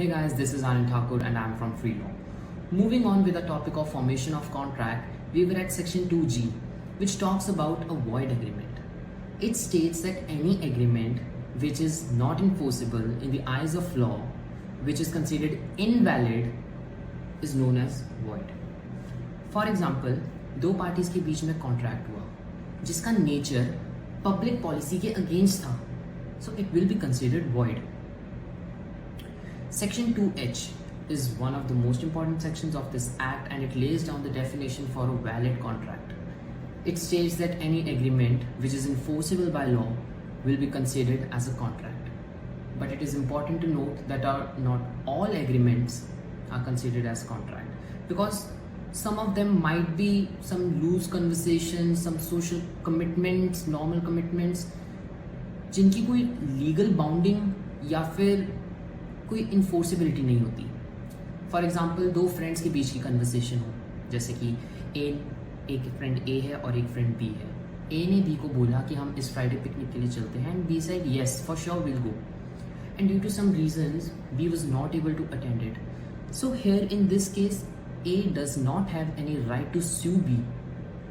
Hey guys, this is Anand Thakur and I'm from Free Law. Moving on with the topic of formation of contract, we were at section 2G, which talks about a void agreement. It states that any agreement which is not enforceable in the eyes of law, which is considered invalid, is known as void. For example, दो parties के बीच में contract हुआ जिसका nature public policy के against था, so it will be considered void. Section 2H is one of the most important sections of this act and it lays down the definition for a valid contract. It states that any agreement which is enforceable by law will be considered as a contract. But it is important to note that not all agreements are considered as contract because some of them might be some loose conversations, some social commitments, normal commitments, जिनकी कोई legal bounding या फिर कोई enforceability नहीं होती. For example दो friends के बीच की कन्वर्सेशन हो, जैसे कि एक फ्रेंड ए है और एक फ्रेंड बी है. ए ने बी को बोला कि हम इस फ्राइडे पिकनिक के लिए चलते हैं and B said yes for sure will go and due to some reasons B was not able to attend it. So here in this case A does not have any right to sue B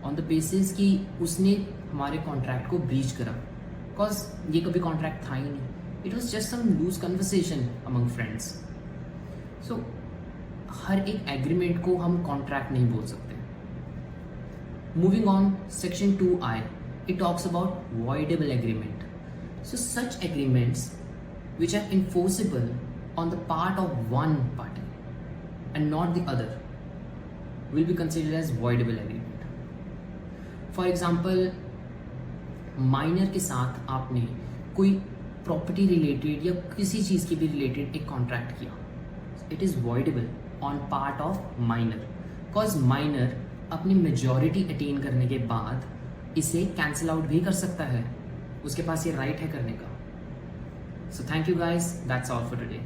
on the basis कि उसने हमारे contract को breach करा, because ये कभी contract था ही नहीं. It was just some loose conversation among friends. So, हर एक एग्रीमेंट को हम कॉन्ट्रैक्ट नहीं बोल सकते. Moving on, section 2I, it talks about voidable agreement. So, such agreements which are enforceable on the part of one party and not the other will be considered as voidable agreement. For example, minor के साथ आपने कोई property related या किसी चीज़ के भी related एक contract किया, it is voidable on part of minor, because minor अपनी मेजॉरिटी अटेन करने के बाद इसे कैंसिल आउट भी कर सकता है, उसके पास ये राइट है करने का. So thank you guys, that's all for today.